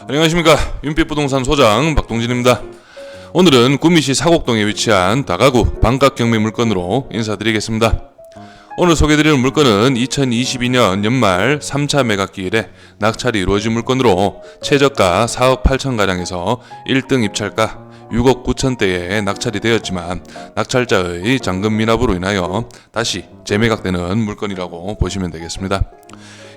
안녕하십니까, 윤빛부동산 소장 박동진입니다. 오늘은 구미시 사곡동에 위치한 다가구 반값경매 물건으로 인사드리겠습니다. 오늘 소개드리는 물건은 2022년 연말 3차 매각기일에 낙찰이 이루어진 물건으로 최저가 4억 8천가량에서 1등 입찰가 6억 9천대에 낙찰이 되었지만 낙찰자의 잔금 미납으로 인하여 다시 재매각되는 물건이라고 보시면 되겠습니다.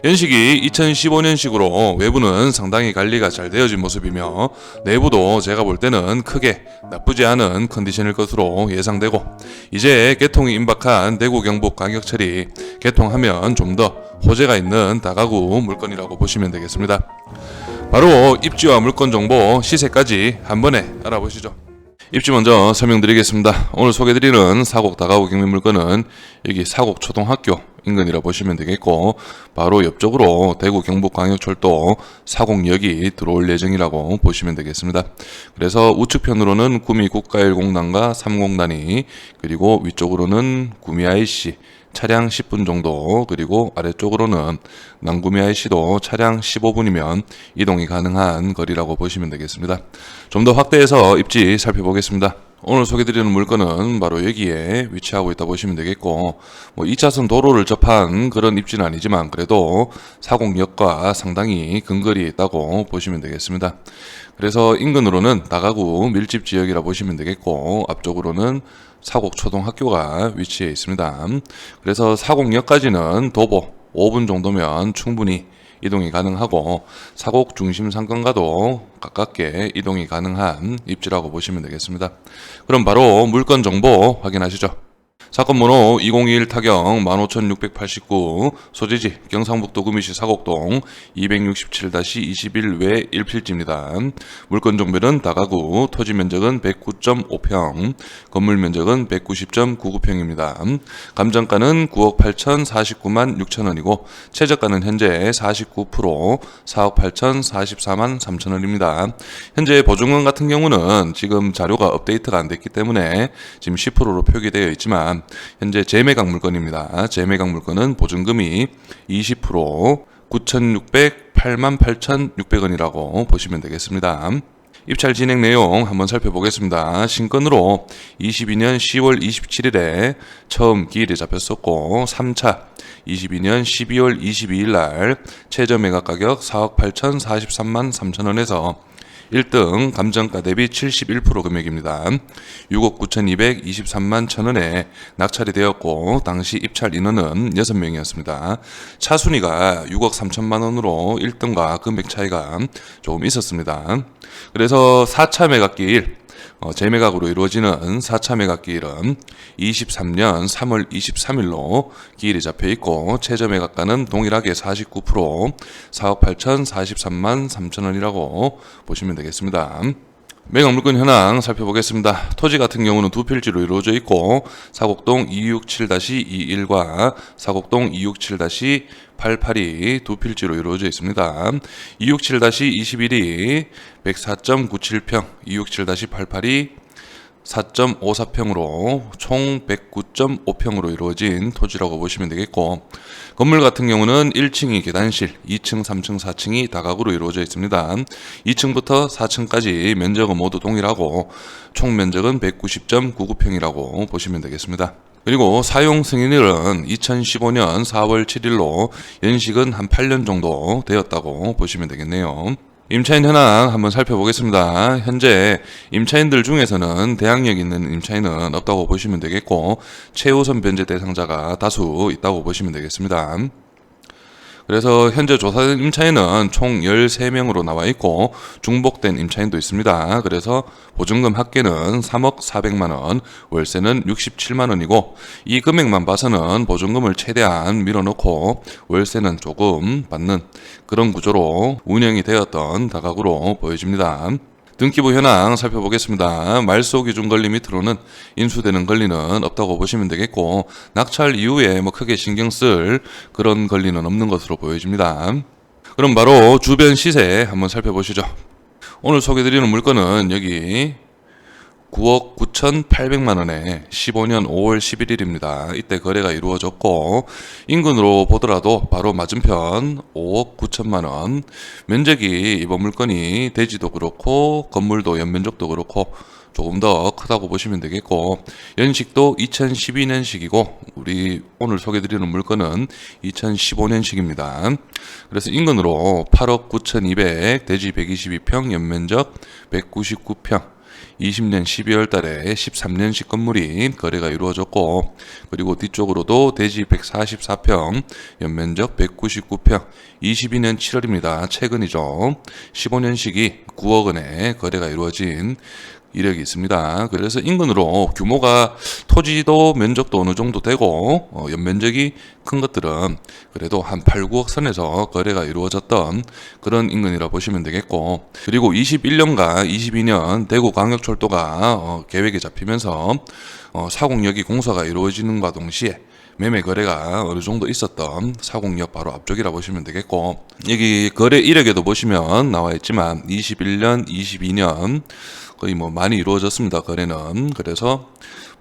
연식이 2015년식으로 외부는 상당히 관리가 잘 되어진 모습이며 내부도 제가 볼 때는 크게 나쁘지 않은 컨디션일 것으로 예상되고, 이제 개통이 임박한 대구 경북 가격 처리 개통하면 좀 더 호재가 있는 다가구 물건이라고 보시면 되겠습니다. 바로 입지와 물건 정보, 시세까지 한 번에 알아보시죠. 입지 먼저 설명드리겠습니다. 오늘 소개드리는 사곡 다가구 경매 물건은 여기 사곡 초등학교 인근이라 보시면 되겠고, 바로 옆쪽으로 대구 경북광역철도 사곡역이 들어올 예정이라고 보시면 되겠습니다. 그래서 우측편으로는 구미 국가1공단과 3공단이, 그리고 위쪽으로는 구미 IC 차량 10분 정도, 그리고 아래쪽으로는 남구미 IC도 차량 15분이면 이동이 가능한 거리라고 보시면 되겠습니다. 좀 더 확대해서 입지 살펴보겠습니다. 오늘 소개드리는 물건은 바로 여기에 위치하고 있다 보시면 되겠고, 2차선 도로를 접한 그런 입지는 아니지만 그래도 사곡역과 상당히 근거리에 있다고 보시면 되겠습니다. 그래서 인근으로는 다가구 밀집 지역이라 보시면 되겠고, 앞쪽으로는 사곡초등학교가 위치해 있습니다. 그래서 사곡역까지는 도보 5분 정도면 충분히 이동이 가능하고, 사곡 중심 상권과도 가깝게 이동이 가능한 입지라고 보시면 되겠습니다. 그럼 바로 물건 정보 확인하시죠. 사건 번호 2021 타경 15689, 소재지 경상북도 구미시 사곡동 267-21 외 1필지입니다. 물건 종별은 다가구, 토지 면적은 109.5평, 건물 면적은 190.99평입니다. 감정가는 9억 8,049만 6천원이고 최저가는 현재 49%, 4억 8,044만 3천원입니다. 현재 보증금 같은 경우는 지금 자료가 업데이트가 안 됐기 때문에 지금 10%로 표기되어 있지만 현재 재매각 물건입니다. 재매각 물건은 보증금이 20%, 9,608만 8,600원이라고 보시면 되겠습니다. 입찰 진행 내용 한번 살펴보겠습니다. 신건으로 22년 10월 27일에 처음 기일이 잡혔었고, 3차 22년 12월 22일 날 최저 매각 가격 4억 8,043만 3천원에서 1등 감정가 대비 71% 금액입니다. 6억 9,223만 1천원에 낙찰이 되었고, 당시 입찰 인원은 6명이었습니다. 차순위가 6억 3천만원으로 1등과 금액 차이가 조금 있었습니다. 그래서 4차 매각기일, 재매각으로 이루어지는 4차 매각기일은 23년 3월 23일로 기일이 잡혀있고, 최저 매각가는 동일하게 49%, 4억 8,043만 3천원이라고 보시면 되겠습니다. 매각 물건 현황 살펴보겠습니다. 토지 같은 경우는 두 필지로 이루어져 있고, 사곡동 267-21과 사곡동 267-88이 두 필지로 이루어져 있습니다. 267-21이 104.97평, 267-88이 4.54평으로 총 109.5평으로 이루어진 토지라고 보시면 되겠고, 건물 같은 경우는 1층이 계단실, 2층, 3층, 4층이 다가구로 이루어져 있습니다. 2층부터 4층까지 면적은 모두 동일하고 총 면적은 190.99평이라고 보시면 되겠습니다. 그리고 사용 승인일은 2015년 4월 7일로 연식은 한 8년 정도 되었다고 보시면 되겠네요. 임차인 현황 한번 살펴보겠습니다. 현재 임차인들 중에서는 대항력 있는 임차인은 없다고 보시면 되겠고, 최우선 변제 대상자가 다수 있다고 보시면 되겠습니다. 그래서 현재 조사된 임차인은 총 13명으로 나와 있고, 중복된 임차인도 있습니다. 그래서 보증금 합계는 3억 400만원, 월세는 67만원이고, 이 금액만 봐서는 보증금을 최대한 밀어넣고 월세는 조금 받는 그런 구조로 운영이 되었던 다가구로 보여집니다. 등기부 현황 살펴보겠습니다. 말소 기준 권리 밑으로는 인수되는 권리는 없다고 보시면 되겠고, 낙찰 이후에 크게 신경 쓸 그런 권리는 없는 것으로 보여집니다. 그럼 바로 주변 시세 한번 살펴보시죠. 오늘 소개드리는 물건은 여기 9억 9,800만 원에 15년 5월 11일입니다. 이때 거래가 이루어졌고 인근으로 보더라도 바로 맞은편 5억 9천만 원. 면적이 이번 물건이 대지도 그렇고 건물도 연면적도 그렇고 조금 더 크다고 보시면 되겠고, 연식도 2012년식이고 우리 오늘 소개드리는 물건은 2015년식입니다. 그래서 인근으로 8억 9,200, 대지 122평, 연면적 199평, 20년 12월 달에 13년식 건물이 거래가 이루어졌고, 그리고 뒤쪽으로도 대지 144평, 연면적 199평, 22년 7월입니다. 최근이죠. 15년식이 9억 원에 거래가 이루어진 이력이 있습니다. 그래서 인근으로 규모가 토지도 면적도 어느 정도 되고 연면적이 큰 것들은 그래도 한 8, 9억 선에서 거래가 이루어졌던 그런 인근이라 보시면 되겠고, 그리고 21년과 22년 대구광역철도가 계획에 잡히면서 사공역이 공사가 이루어지는과 동시에 매매 거래가 어느 정도 있었던 사공역 바로 앞쪽이라 보시면 되겠고, 여기 거래 이력에도 보시면 나와 있지만 21년, 22년 거의 많이 이루어졌습니다. 거래는. 그래서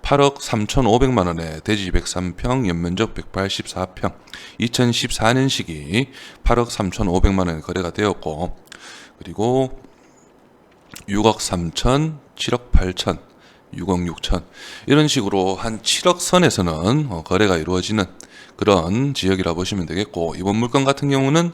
8억 3,500만 원에 대지 103평, 연면적 184평, 2014년식이 8억 3,500만 원에 거래가 되었고, 그리고 6억 3천, 7억 8천, 6억 6천 이런 식으로 한 7억 선에서는 거래가 이루어지는 그런 지역이라 보시면 되겠고, 이번 물건 같은 경우는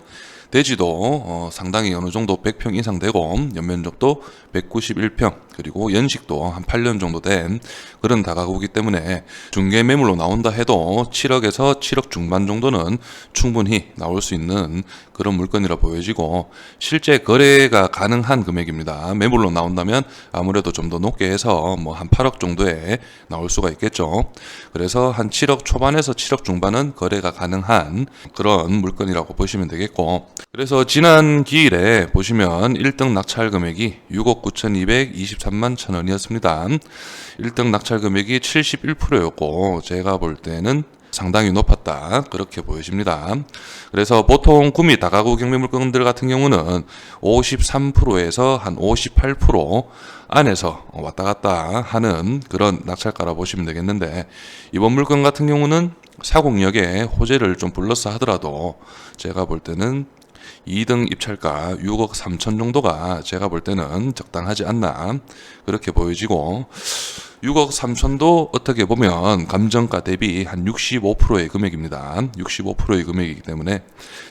대지도 상당히 어느 정도 100평 이상 되고 연면적도 191평, 그리고 연식도 한 8년 정도 된 그런 다가구이기 때문에 중개 매물로 나온다 해도 7억에서 7억 중반 정도는 충분히 나올 수 있는 그런 물건이라 보여지고, 실제 거래가 가능한 금액입니다. 매물로 나온다면 아무래도 좀 더 높게 해서 한 8억 정도에 나올 수가 있겠죠. 그래서 한 7억 초반에서 7억 중반은 거래가 가능한 그런 물건이라고 보시면 되겠고, 그래서 지난 기일에 보시면 1등 낙찰 금액이 6억 9,223만 1,000원이었습니다. 1등 낙찰 금액이 71%였고 제가 볼 때는 상당히 높았다 그렇게 보여집니다. 그래서 보통 구미 다가구 경매 물건들 같은 경우는 53%에서 한 58% 안에서 왔다 갔다 하는 그런 낙찰가라 보시면 되겠는데, 이번 물건 같은 경우는 사공역에 호재를 좀 불러서 하더라도 제가 볼 때는 2등 입찰가 6억 3천 정도가 제가 볼 때는 적당하지 않나 그렇게 보여지고, 6억 3천도 어떻게 보면 감정가 대비 한 65%의 금액입니다. 65%의 금액이기 때문에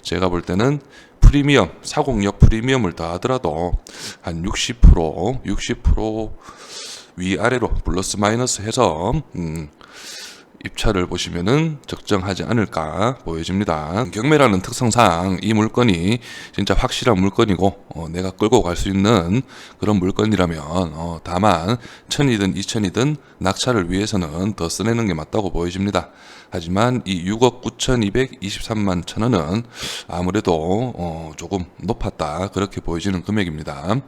제가 볼 때는 프리미엄, 사공역 프리미엄을 더하더라도 한 60% 위아래로 플러스 마이너스 해서 입찰을 보시면은 적정하지 않을까 보여집니다. 경매라는 특성상 이 물건이 진짜 확실한 물건이고 내가 끌고 갈 수 있는 그런 물건이라면 다만 1,000이든 2,000이든 낙찰을 위해서는 더 써내는 게 맞다고 보여집니다. 하지만 이 6억 9,223만 1,000원은 아무래도 조금 높았다 그렇게 보여지는 금액입니다.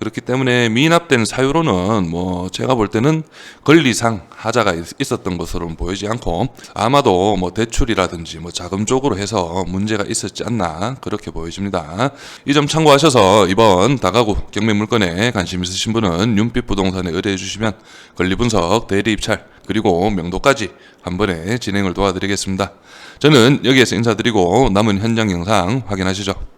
그렇기 때문에 미납된 사유로는 제가 볼 때는 권리상 하자가 있었던 것으로는 보이지 않고, 아마도 대출이라든지 자금 쪽으로 해서 문제가 있었지 않나 그렇게 보여집니다. 이 점 참고하셔서 이번 다가구 경매 물건에 관심 있으신 분은 윤빛부동산에 의뢰해 주시면 권리 분석, 대리 입찰, 그리고 명도까지 한 번에 진행을 도와드리겠습니다. 저는 여기에서 인사드리고 남은 현장 영상 확인하시죠.